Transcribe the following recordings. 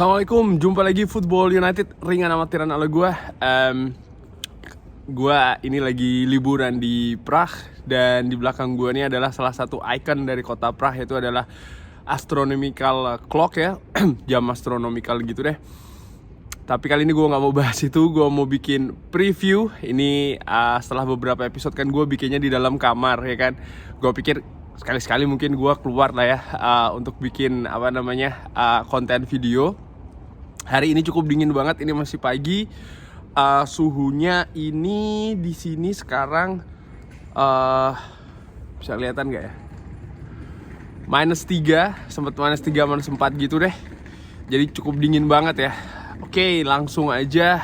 Assalamualaikum, jumpa lagi Football United ringan amatiran ala gue. Gue ini lagi liburan di Prague dan di belakang gue ini adalah salah satu ikon dari kota Prague, yaitu adalah astronomical clock ya, jam astronomical gitu deh. Tapi kali ini gue nggak mau bahas itu, gue mau bikin preview. Ini setelah beberapa episode kan gue bikinnya di dalam kamar ya kan. Gue pikir sekali-sekali mungkin gue keluar lah ya untuk bikin konten video. Hari ini cukup dingin banget, ini masih pagi. Suhunya ini di sini sekarang bisa kelihatan nggak ya? -3, sempat -3, -4 gitu deh. Jadi cukup dingin banget ya. Oke, langsung aja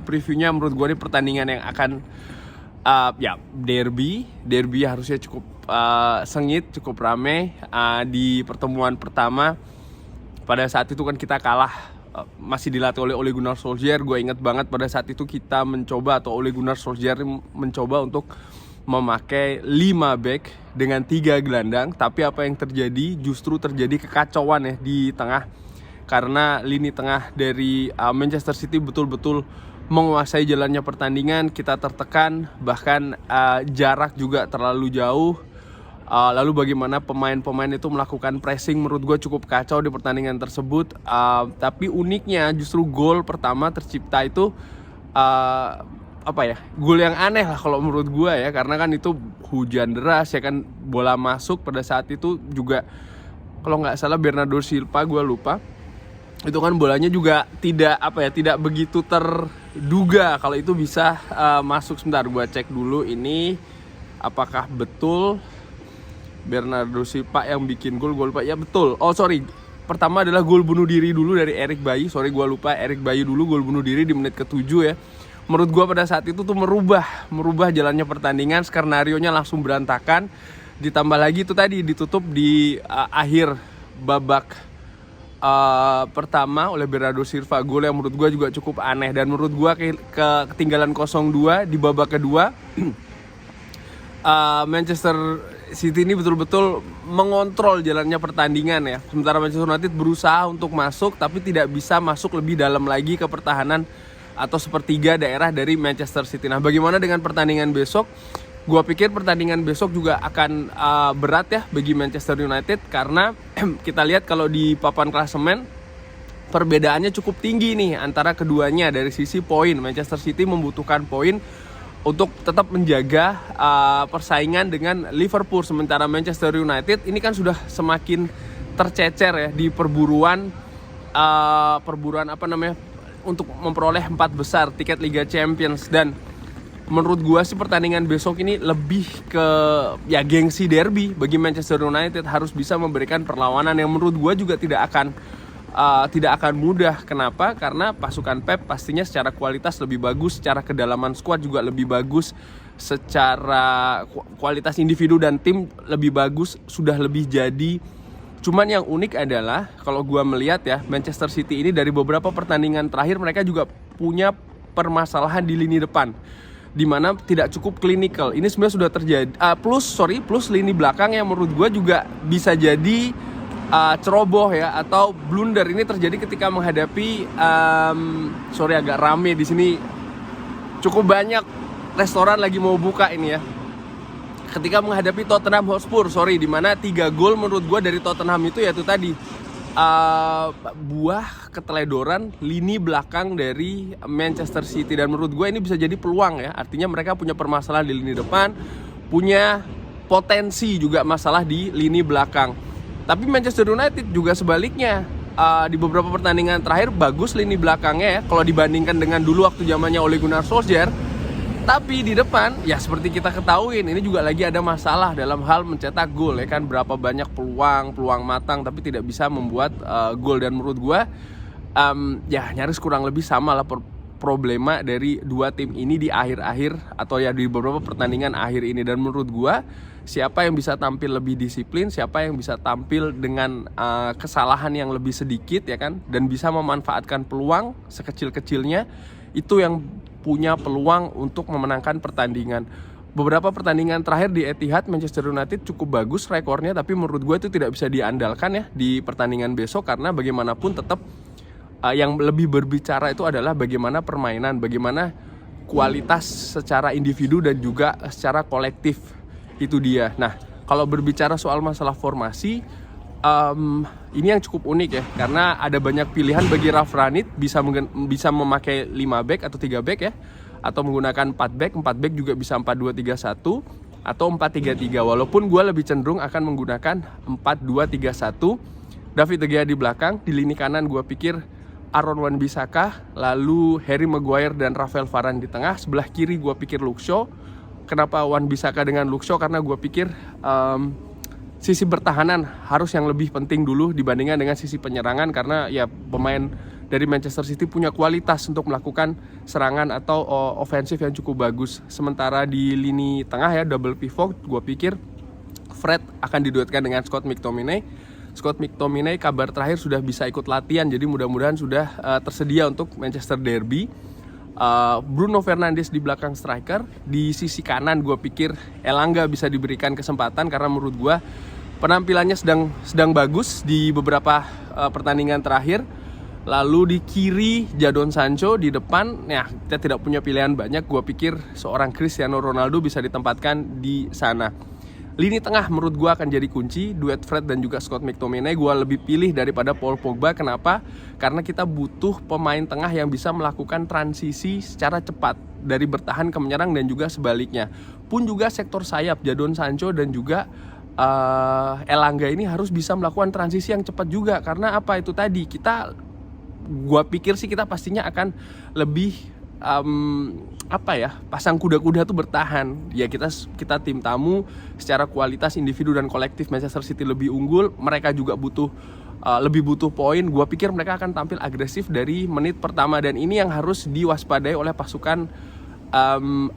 previewnya. Menurut gue ini pertandingan yang akan derby harusnya cukup sengit, cukup rame. Di pertemuan pertama pada saat itu kan kita kalah, masih dilatih oleh Ole Gunnar Solskjaer. Gue inget banget pada saat itu kita mencoba, atau Ole Gunnar Solskjaer mencoba untuk memakai 5 back dengan 3 gelandang. Tapi apa yang terjadi? Justru terjadi kekacauan ya di tengah, karena lini tengah dari Manchester City betul-betul menguasai jalannya pertandingan. Kita tertekan, bahkan jarak juga terlalu jauh. Lalu bagaimana pemain-pemain itu melakukan pressing, menurut gue cukup kacau di pertandingan tersebut. Tapi uniknya justru gol pertama tercipta itu gol yang aneh lah kalau menurut gue ya, karena kan itu hujan deras ya kan, bola masuk pada saat itu juga kalau nggak salah Bernardo Silva, gue lupa. Itu kan bolanya juga tidak begitu terduga kalau itu bisa masuk. Sebentar, gue cek dulu ini apakah betul Bernardo Silva yang bikin gol. Gue lupa, ya betul. Pertama adalah gol bunuh diri dulu dari Eric Bailly. Gue lupa, Eric Bailly dulu gol bunuh diri di menit ke-7 ya. Menurut gue pada saat itu tuh merubah jalannya pertandingan. Skenarionya langsung berantakan. Ditambah lagi itu tadi ditutup di akhir babak pertama oleh Bernardo Silva, gol yang menurut gue juga cukup aneh. Dan menurut gue ketinggalan 0-2 di babak kedua, Manchester City ini betul-betul mengontrol jalannya pertandingan ya. Sementara Manchester United berusaha untuk masuk, tapi tidak bisa masuk lebih dalam lagi ke pertahanan atau sepertiga daerah dari Manchester City. Nah, bagaimana dengan pertandingan besok? Gua pikir pertandingan besok juga akan berat ya bagi Manchester United, karena kita lihat kalau di papan klasemen perbedaannya cukup tinggi nih antara keduanya dari sisi poin. Manchester City membutuhkan poin untuk tetap menjaga persaingan dengan Liverpool, sementara Manchester United ini kan sudah semakin tercecer ya di perburuan untuk memperoleh 4 besar tiket Liga Champions. Dan menurut gua sih pertandingan besok ini lebih ke gengsi derby bagi Manchester United. Harus bisa memberikan perlawanan yang menurut gua juga tidak akan mudah. Kenapa? Karena pasukan Pep pastinya secara kualitas lebih bagus, secara kedalaman skuad juga lebih bagus, secara kualitas individu dan tim lebih bagus, sudah lebih jadi. Cuman yang unik adalah kalau gue melihat ya, Manchester City ini dari beberapa pertandingan terakhir mereka juga punya permasalahan di lini depan, di mana tidak cukup klinikal. Ini sebenarnya sudah terjadi plus lini belakang yang menurut gue juga bisa jadi ceroboh ya, atau blunder. Ini terjadi ketika menghadapi agak rame di sini, cukup banyak restoran lagi mau buka ini ya, ketika menghadapi Tottenham Hotspur, di mana 3 gol menurut gue dari Tottenham itu yaitu tadi buah keteledoran lini belakang dari Manchester City. Dan menurut gue ini bisa jadi peluang ya, artinya mereka punya permasalahan di lini depan, punya potensi juga masalah di lini belakang. Tapi Manchester United juga sebaliknya, di beberapa pertandingan terakhir bagus lini belakangnya ya, kalau dibandingkan dengan dulu waktu zamannya Ole Gunnar Solskjaer. Tapi di depan, ya seperti kita ketahuin, ini juga lagi ada masalah dalam hal mencetak gol ya kan. Berapa banyak peluang matang tapi tidak bisa membuat gol. Dan menurut gue nyaris kurang lebih sama lah problema dari dua tim ini di akhir-akhir, atau ya di beberapa pertandingan akhir ini. Dan menurut gue, siapa yang bisa tampil lebih disiplin, siapa yang bisa tampil dengan kesalahan yang lebih sedikit ya kan, dan bisa memanfaatkan peluang sekecil-kecilnya, itu yang punya peluang untuk memenangkan pertandingan. Beberapa pertandingan terakhir di Etihad Manchester United cukup bagus rekornya, tapi menurut gue itu tidak bisa diandalkan ya di pertandingan besok, karena bagaimanapun tetap yang lebih berbicara itu adalah bagaimana permainan, bagaimana kualitas secara individu dan juga secara kolektif. Itu dia. Nah, kalau berbicara soal masalah formasi, ini yang cukup unik ya, karena ada banyak pilihan bagi Ralf Rangnick, bisa memakai 5 back atau 3 back ya, atau menggunakan 4 back juga bisa 4-2-3-1 atau 4-3-3. Walaupun gue lebih cenderung akan menggunakan 4-2-3-1. David De Gea di belakang, di lini kanan gue pikir Aaron Wan-Bissaka, lalu Harry Maguire dan Rafael Varane di tengah. Sebelah kiri gue pikir Luke Shaw. Kenapa Wan-Bissaka dengan Luke Shaw? Karena gue pikir sisi pertahanan harus yang lebih penting dulu dibandingkan dengan sisi penyerangan, karena ya pemain dari Manchester City punya kualitas untuk melakukan serangan atau ofensif yang cukup bagus. Sementara di lini tengah ya, double pivot, gue pikir Fred akan diduetkan dengan Scott McTominay. Scott McTominay kabar terakhir sudah bisa ikut latihan, jadi mudah-mudahan sudah tersedia untuk Manchester Derby. Bruno Fernandes di belakang striker. Di sisi kanan gue pikir Elanga bisa diberikan kesempatan, karena menurut gue penampilannya sedang bagus di beberapa pertandingan terakhir. Lalu di kiri Jadon Sancho, di depan ya kita tidak punya pilihan banyak. Gue pikir seorang Cristiano Ronaldo bisa ditempatkan di sana. Lini tengah menurut gue akan jadi kunci, duet Fred dan juga Scott McTominay. Gue lebih pilih daripada Paul Pogba. Kenapa? Karena kita butuh pemain tengah yang bisa melakukan transisi secara cepat dari bertahan ke menyerang dan juga sebaliknya. Pun juga sektor sayap Jadon Sancho dan juga Elanga ini harus bisa melakukan transisi yang cepat juga. Karena apa itu tadi, gua pikir sih kita pastinya akan lebih pasang kuda-kuda tuh bertahan. Ya kita tim tamu, secara kualitas individu dan kolektif Manchester City lebih unggul. Mereka juga lebih butuh poin. Gua pikir mereka akan tampil agresif dari menit pertama, dan ini yang harus diwaspadai oleh pasukan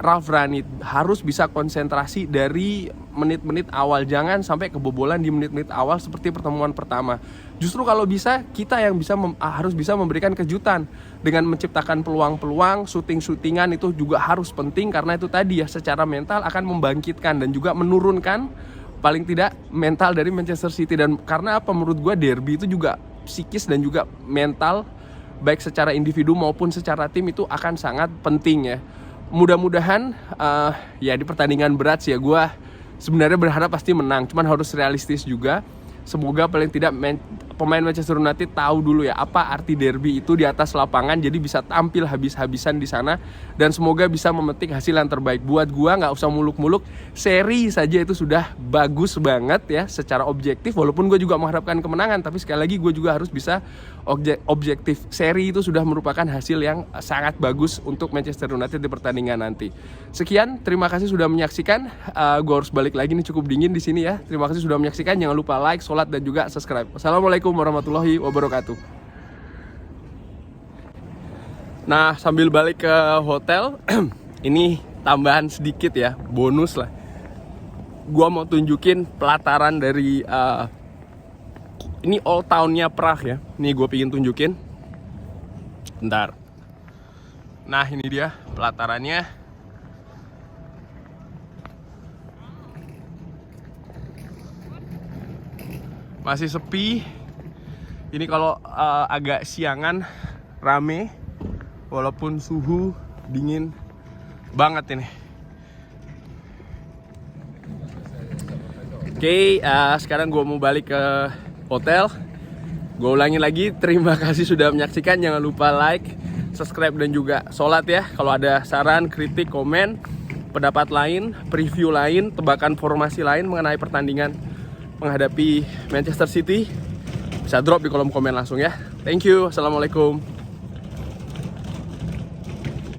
Ralf Rangnick. Harus bisa konsentrasi dari menit-menit awal, jangan sampai kebobolan di menit-menit awal seperti pertemuan pertama. Justru kalau bisa kita yang harus bisa memberikan kejutan dengan menciptakan peluang-peluang, syuting-syutingan itu juga harus penting, karena itu tadi ya secara mental akan membangkitkan dan juga menurunkan paling tidak mental dari Manchester City. Dan karena apa, menurut gue derby itu juga psikis dan juga mental, baik secara individu maupun secara tim itu akan sangat penting ya. Mudah-mudahan ya di pertandingan berat sih ya, gue sebenarnya berharap pasti menang, cuman harus realistis juga. Semoga paling tidak pemain Manchester United tahu dulu ya apa arti derby itu di atas lapangan, jadi bisa tampil habis-habisan di sana, dan semoga bisa memetik hasil yang terbaik. Buat gua nggak usah muluk-muluk, seri saja itu sudah bagus banget ya secara objektif. Walaupun gue juga mengharapkan kemenangan, tapi sekali lagi gue juga harus bisa objektif. Seri itu sudah merupakan hasil yang sangat bagus untuk Manchester United di pertandingan nanti. Sekian, terima kasih sudah menyaksikan. Gue harus balik lagi nih, cukup dingin di sini ya. Terima kasih sudah menyaksikan. Jangan lupa like, sholat, dan juga subscribe. Assalamualaikum warahmatullahi wabarakatuh. Nah, sambil balik ke hotel, ini tambahan sedikit ya, bonus lah. Gua mau tunjukin pelataran dari ini Old Town-nya Prague ya. Nih gue pengen tunjukin. Bentar. Nah, ini dia pelatarannya. Masih sepi. Ini kalau agak siangan rame, walaupun suhu dingin banget ini. Oke, sekarang gue mau balik ke hotel. Gue ulangi lagi, terima kasih sudah menyaksikan. Jangan lupa like, subscribe, dan juga sholat ya. Kalau ada saran, kritik, komen, pendapat lain, preview lain, tebakan formasi lain mengenai pertandingan menghadapi Manchester City, bisa drop di kolom komen langsung ya. Thank you, assalamualaikum.